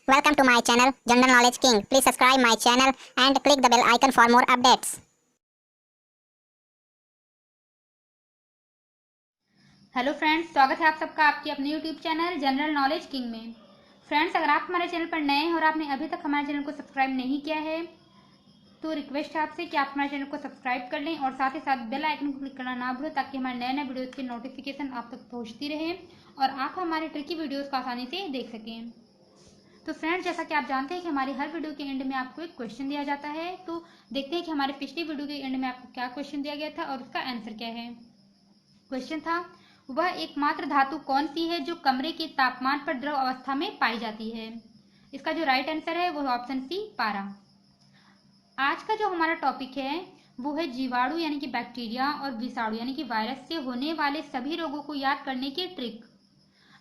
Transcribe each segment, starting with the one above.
Welcome to my channel, General Knowledge King. Please subscribe my channel and click the bell icon for more updates. Hello friends, स्वागत है आप सबका आपके अपने YouTube channel general knowledge king में। Friends, अगर आप हमारे चैनल पर नए हैं और आपने अभी तक हमारे चैनल को सब्सक्राइब नहीं किया है तो रिक्वेस्ट है आपसे कि आप हमारे चैनल को सब्सक्राइब कर लें और साथ ही साथ बेल आइकन को क्लिक करना ना भूलें ताकि हमारे नए नए वीडियोज़ की नोटिफिकेशन आप तक पहुँचती रहे और आप हमारे ट्रिकी वीडियोज़ को आसानी से देख सकें। तो फ्रेंड्स, जैसा कि आप जानते हैं कि हमारी हर वीडियो के एंड में आपको एक क्वेश्चन दिया जाता है, तो देखते हैं कि हमारे पिछली वीडियो के एंड में आपको क्या क्वेश्चन दिया गया था और उसका आंसर क्या है। क्वेश्चन था, वह एकमात्र धातु कौन सी है जो कमरे के तापमान पर द्रव अवस्था में पाई जाती है। इसका जो राइट आंसर है वो ऑप्शन सी, पारा। आज का जो हमारा टॉपिक है वो है जीवाणु यानी कि बैक्टीरिया और विषाणु यानी कि वायरस से होने वाले सभी रोगों को याद करने की ट्रिक।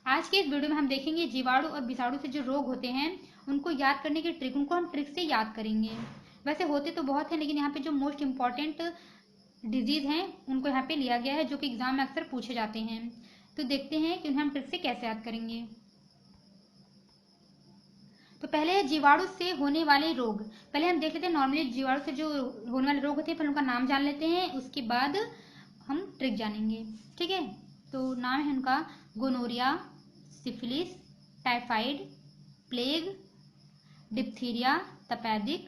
आज के इस वीडियो में हम देखेंगे जीवाणु और विषाणु से जो रोग होते हैं उनको याद करने की ट्रिक, उनको हम ट्रिक से याद करेंगे। वैसे होते तो बहुत हैं, लेकिन यहाँ पे जो मोस्ट इम्पॉर्टेंट डिजीज हैं उनको यहाँ पे लिया गया है जो कि एग्जाम में अक्सर पूछे जाते हैं। तो देखते हैं कि उन्हें हम ट्रिक से कैसे याद करेंगे। तो पहले है जीवाणु से होने वाले रोग। पहले हम देख लेते हैं नॉर्मली जीवाणु से जो होने वाले रोग होते हैं, पहले उनका नाम जान लेते हैं, उसके बाद हम ट्रिक जानेंगे। ठीक है, तो नाम है उनका gonorrhoea, syphilis, typhoid, plague, diphtheria, तपेदिक,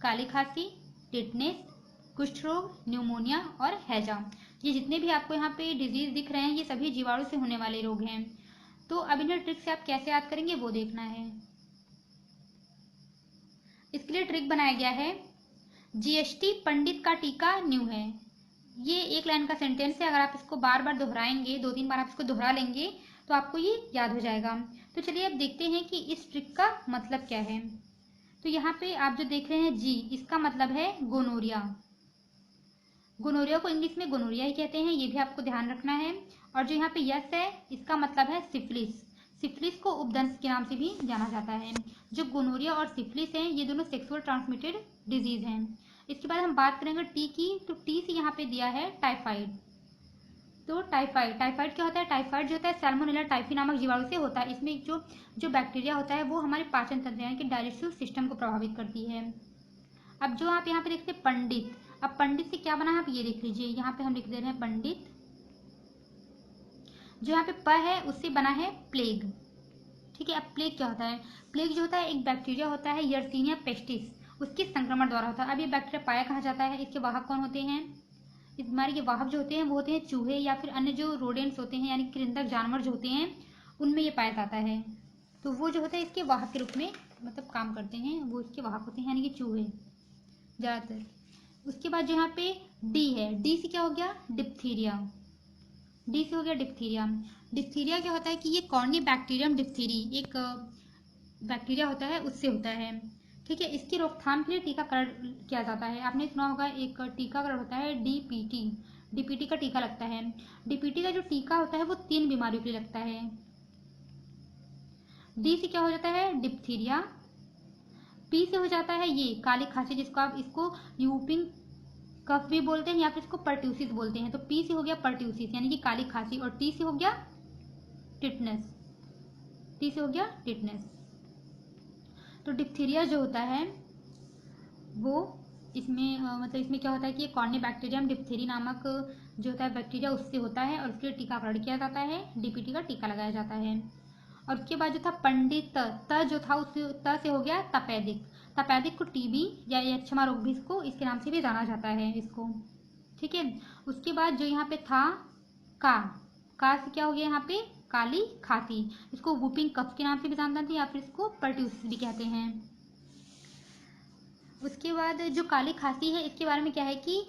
काली खांसी, टिटनेस, कुष्ठ रोग, न्यूमोनिया और हैजा। ये जितने भी आपको यहाँ पे डिजीज दिख रहे हैं ये सभी जीवाणु से होने वाले रोग हैं। तो अब इन्हें ट्रिक से आप कैसे याद करेंगे वो देखना है। इसके लिए ट्रिक बनाया गया है, जीएसटी पंडित का टीका न्यू है। ये एक लाइन का सेंटेंस है, अगर आप इसको बार बार दोहराएंगे, 2-3 बार आप इसको दोहरा लेंगे तो आपको ये याद हो जाएगा। तो चलिए अब देखते हैं कि इस ट्रिक का मतलब क्या है। तो यहाँ पे आप जो देख रहे हैं जी, इसका मतलब है गोनोरिया। गोनोरिया को इंग्लिश में गोनोरिया ही कहते हैं, ये भी आपको ध्यान रखना है। और जो यहाँ पे यस है इसका मतलब है सिफिलिस। सिफिलिस को उपदंश के नाम से भी जाना जाता है। जो गोनोरिया और सिफिलिस हैं ये दोनों सेक्सुअल ट्रांसमिटेड डिजीज हैं। इसके बाद हम बात करेंगे टी की, तो टी से यहाँ पे दिया है टाइफाइड। तो टाइफाइड क्या होता है? टाइफाइड जो होता है सैल्मोनेला टाइफी नामक जीवाणु से होता है। इसमें जो बैक्टीरिया होता है वो हमारे पाचन तंत्र यानी कि डाइजेस्टिव सिस्टम को प्रभावित करती है। अब जो आप यहाँ पे देखते हैं पंडित, अब पंडित से क्या बना है आप ये देख लीजिए। यहाँ पे हम लिख दे रहे हैं पंडित। जो यहाँ पे प है उससे बना है प्लेग। ठीक है, अब प्लेग क्या होता है? प्लेग जो होता है एक बैक्टीरिया होता है यर्सीनिया पेस्टिस, उसके संक्रमण द्वारा होता है। अब ये बैक्टीरिया पाया कहाँ जाता है? इसके वाहक कौन होते हैं? इस बीमारी के वाहक जो होते हैं वो होते हैं चूहे या फिर अन्य जो रोडेंट्स होते हैं यानी कृंतक जानवर जो होते हैं उनमें ये पाया जाता है। तो वो जो होता है इसके वाहक के रूप में मतलब काम करते हैं, वो इसके वाहक होते हैं यानी कि चूहे ज़्यादातर। उसके बाद जो यहाँ पे डी है, डी से क्या हो गया? डिप्थीरिया। डी से हो गया डिप्थीरिया। डिप्थीरिया क्या होता है कि ये कॉर्नी बैक्टीरियम डिप्थीरी एक बैक्टीरिया होता है, उससे होता है। ठीक है, इसकी रोकथाम के लिए टीकाकरण किया जाता है। आपने सुना होगा एक टीकाकरण होता है डीपीटी। डीपीटी का टीका लगता है। डीपीटी का जो टीका होता है वो 3 बीमारियों के लिए लगता है। डी से क्या हो जाता है? डिप्थीरिया। पी से हो जाता है ये काली खांसी, जिसको आप इसको यूपिंग कफ भी बोलते हैं या फिर इसको पर्ट्यूसिस बोलते हैं। तो पी से हो गया पर्ट्यूसिस यानी कि काली खांसी, और टी से हो गया टिटनेस। टी से हो गया टिटनेस। तो डिप्थीरिया जो होता है वो इसमें मतलब इसमें क्या होता है कि कॉर्नी बैक्टीरियम डिप्थीरी नामक जो होता है बैक्टीरिया उससे होता है और उसके लिए टीकाकरण किया जाता है, डीपीटी का टीका लगाया जाता है। और उसके बाद जो था पंडित, त जो था उस त से हो गया तपेदिक। तपेदिक को टीबी या यक्षमा रोग भी इसको इसके नाम से भी जाना जाता है इसको। ठीक है, उसके बाद जो यहाँ पे था का से क्या हो गया यहाँ पे? काली खांसी। इसको वुपिंग कफ के नाम से भी जाना जाता है या फिर इसको पर्ट्यूसिस भी कहते हैं। उसके बाद जो काली खांसी है इसके बारे में क्या है कि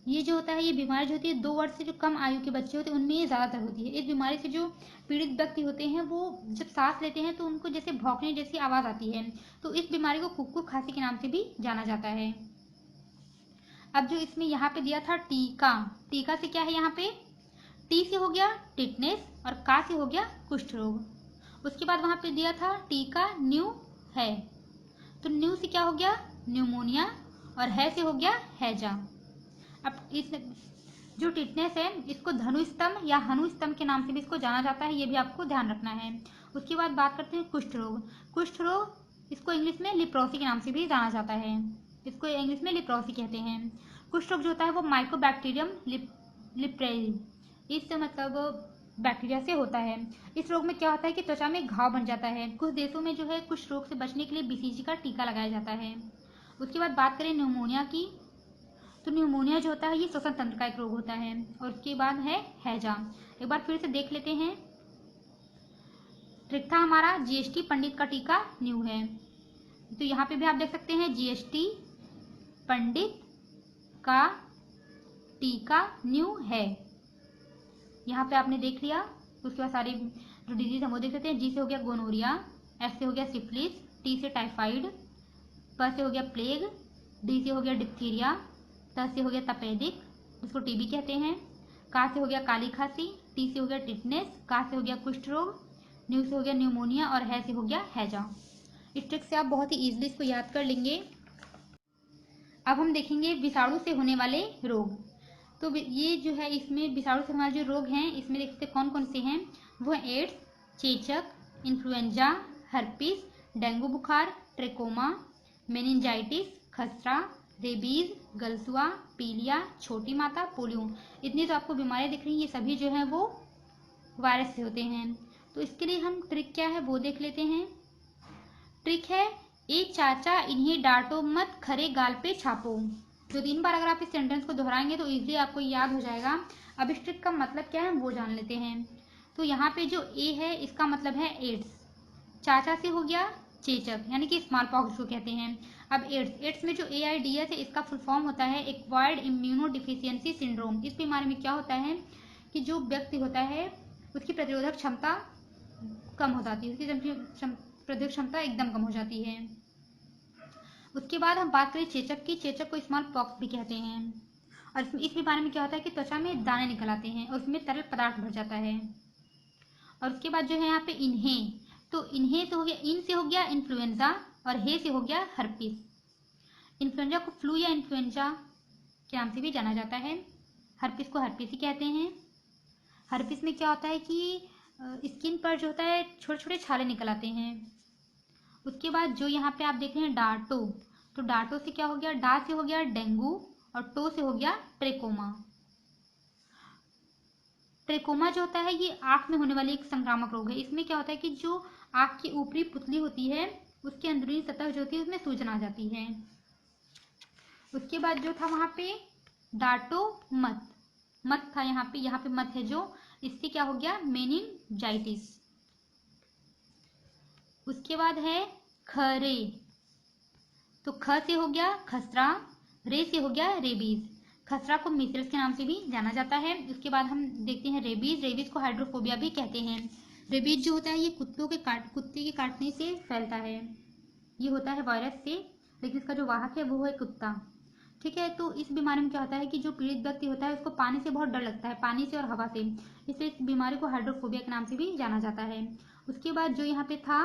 ये जो होता है ये बीमारी जो होती है 2 वर्ष से जो कम आयु के बच्चे होते हैं उनमें ये ज़्यादातर होती है। इस बीमारी से जो पीड़ित व्यक्ति होते हैं वो जब सांस लेते हैं तो उनको जैसे भौंकने जैसी आवाज़ आती है, तो इस बीमारी को कुक्कुर खांसी के नाम से भी जाना जाता है। अब जो इसमें यहाँ पे दिया था टीका, टीका से क्या है यहाँ पे? टी से हो गया टिटनेस और का से हो गया कुष्ठ रोग। उसके बाद वहाँ पे दिया था टीका न्यू है, तो न्यू से क्या हो गया? न्यूमोनिया, और है से हो गया हैजा। अब इस जो टिटनेस है इसको धनु स्तंभ या हनु स्तंभ के नाम से भी इसको जाना जाता है, ये भी आपको ध्यान रखना है। उसके बाद बात करते हैं कुष्ठ रोग। कुष्ठ रोग इसको इंग्लिश में लिप्रोसी के नाम से भी जाना जाता है, इसको इंग्लिश में लिप्रोसी कहते हैं। कुष्ठ रोग जो होता है वो माइकोबैक्टीरियम लिप्रेरी इस मतलब बैक्टीरिया से होता है। इस रोग में क्या होता है कि त्वचा में घाव बन जाता है। कुछ देशों में जो है कुष्ठ रोग से बचने के लिए बीसीजी का टीका लगाया जाता है। उसके बाद बात करें न्यूमोनिया की, तो न्यूमोनिया जो होता है ये श्वसन तंत्र का एक रोग होता है। और उसके बाद है हैजा। एक बार फिर से देख लेते हैं। ट्रिक था हमारा जीएसटी पंडित का टीका न्यू है, तो यहाँ पे भी आप देख सकते हैं जीएसटी पंडित का टीका न्यू है, यहाँ पे आपने देख लिया। उसके बाद सारी जो डिजीज हम वो देख लेते हैं। जी से हो गया गोनोरिया, एस से हो गया सिफिलिस, टी से टाइफाइड, प से हो गया प्लेग, डी से हो गया डिप्थीरिया, त से हो गया तपेदिक जिसको टीबी कहते हैं, का से हो गया काली खांसी, टी से हो गया टिटनेस, का से हो गया कुष्ठ रोग, न्यू से हो गया न्यूमोनिया और है से हो गया हैजा। इस ट्रिक से आप बहुत ही ईजिली इसको याद कर लेंगे। अब हम देखेंगे विषाणु से होने वाले रोग। तो ये जो है इसमें विषाणु से हमारे जो रोग हैं इसमें देखते कौन कौन से हैं। वो है एड्स, चेचक, इन्फ्लुएंजा, हर्पिस, डेंगू बुखार, ट्रेकोमा, मेनिंजाइटिस, खसरा, रेबीज, गलसुआ, पीलिया, छोटी माता, पोलियो। इतनी जो आपको बीमारियां दिख रही हैं ये सभी जो है वो वायरस से होते हैं। तो इसके लिए हम ट्रिक क्या है वो देख लेते हैं। ट्रिक है ए चाचा इन्हें डांटो मत, खरे गाल पे छापो। जो 3 बार अगर आप इस सेंटेंस को दोहराएंगे तो इजीली आपको याद हो जाएगा। अब इस ट्रिक का मतलब क्या है वो जान लेते हैं। तो यहाँ पे जो ए है इसका मतलब है एड्स, चाचा से हो गया चेचक यानी कि स्मॉल पॉक्स को कहते हैं। अब एड्स में जो AIDS है इसका फुल फॉर्म होता है एक्वायर्ड इम्यूनो डिफिशियंसी सिंड्रोम। इस बीमारी में क्या होता है कि जो व्यक्ति होता है उसकी प्रतिरोधक क्षमता कम हो जाती है, उसकी प्रतिरोधक क्षमता एकदम कम हो जाती है। उसके बाद हम बात करें चेचक की। चेचक को स्मॉल पॉक्स भी कहते हैं। और इस बीमारी में क्या होता है कि त्वचा में दाने निकल आते हैं और उसमें तरल पदार्थ भर जाता है। और उसके बाद जो है यहाँ पे इन्हें, तो इन्हें से हो गया, इन से हो गया इन्फ्लुएंजा और हे से हो गया हर्पिस। इन्फ्लुएंजा को फ्लू या इन्फ्लुएंजा के नाम से भी जाना जाता है। हर्पिस को हर्पिस ही कहते हैं। हर्पिस में क्या होता है कि स्किन पर जो होता है छोटे छोटे छाले निकल आते हैं। उसके बाद जो यहाँ पे आप देख रहे हैं डाटो, तो डाटो से क्या हो गया, डा से हो गया डेंगू और टो से हो गया ट्रेकोमा। ट्रेकोमा जो होता है ये आंख में होने वाली एक संक्रामक रोग है। इसमें क्या होता है कि जो आंख की ऊपरी पुतली होती है उसकी अंदरूनी सतह जो होती है उसमें सूजन आ जाती है। उसके बाद जो था वहां पे डाटो मत था, यहाँ पे मत है जो, इससे क्या हो गया मेनिंजाइटिस। उसके बाद है खरे, तो ख से हो गया खसरा, रे से हो गया रेबीज। खसरा को मीजल्स के नाम से भी जाना जाता है। उसके बाद हम देखते हैं रेबीज को हाइड्रोफोबिया भी कहते हैं। रेबीज जो होता है ये कुत्ते के काटने से फैलता है। ये होता है वायरस से, लेकिन इसका जो वाहक है वो है कुत्ता। ठीक है, तो इस बीमारी में क्या होता है कि जो पीड़ित व्यक्ति होता है उसको पानी से बहुत डर लगता है, पानी से और हवा से, इसलिए इस बीमारी को हाइड्रोफोबिया के नाम से भी जाना जाता है। उसके बाद जो यहाँ पे था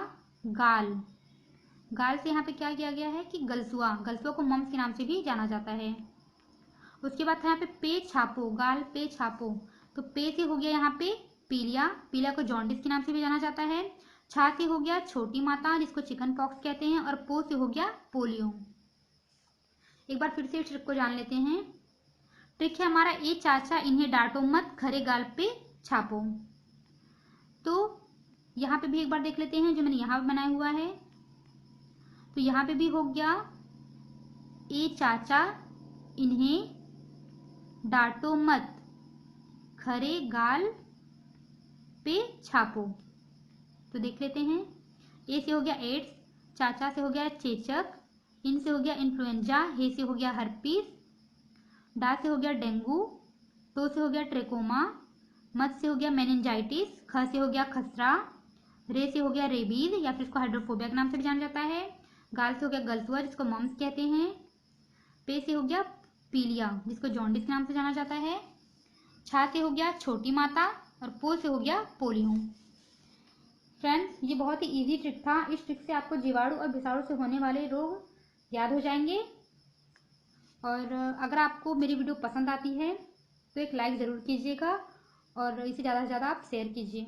गाल से यहाँ पे क्या किया गया है कि गलसुआ को मम्स के नाम से भी जाना जाता है। उसके बाद था यहाँ पे छापो, गाल पे छापो, तो पे से हो गया यहाँ पे पीलिया को जॉन्डिस के नाम से भी जाना जाता है। छा से हो गया छोटी माता जिसको चिकन पॉक्स कहते हैं और पो से हो गया पोलियो। एक बार फिर से ट्रिक को जान लेते हैं। ट्रिक है हमारा ए चाचा इन्हें डांटो मत, खरे गाल पे छापो। तो यहाँ पे भी एक बार देख लेते हैं जो मैंने यहाँ पे बनाया हुआ है। तो यहाँ पे भी हो गया ए चाचा इन्हें डांटो मत, खरे गाल पे छापो। तो देख लेते हैं। ए से हो गया एड्स, चाचा से हो गया चेचक, इन से हो गया इन्फ्लुएंजा, हे से हो गया हर्पिस, डा से हो गया डेंगू, टो से हो गया ट्रेकोमा, मत से हो गया मेनिंजाइटिस, ख से हो गया खसरा, रे से हो गया रेबीज या फिर इसको हाइड्रोफोबिया के नाम से भी जाना जाता है, गाल से हो गया गलसुआ जिसको मम्स कहते हैं, पे से हो गया पीलिया जिसको जॉन्डिस के नाम से जाना जाता है, छा से हो गया छोटी माता और पो से हो गया पोलियो। फ्रेंड्स, ये बहुत ही इजी ट्रिक था। इस ट्रिक से आपको जीवाणु और विषाणु से होने वाले रोग याद हो जाएंगे। और अगर आपको मेरी वीडियो पसंद आती है तो एक लाइक ज़रूर कीजिएगा और इसे ज़्यादा से ज़्यादा आप शेयर कीजिए।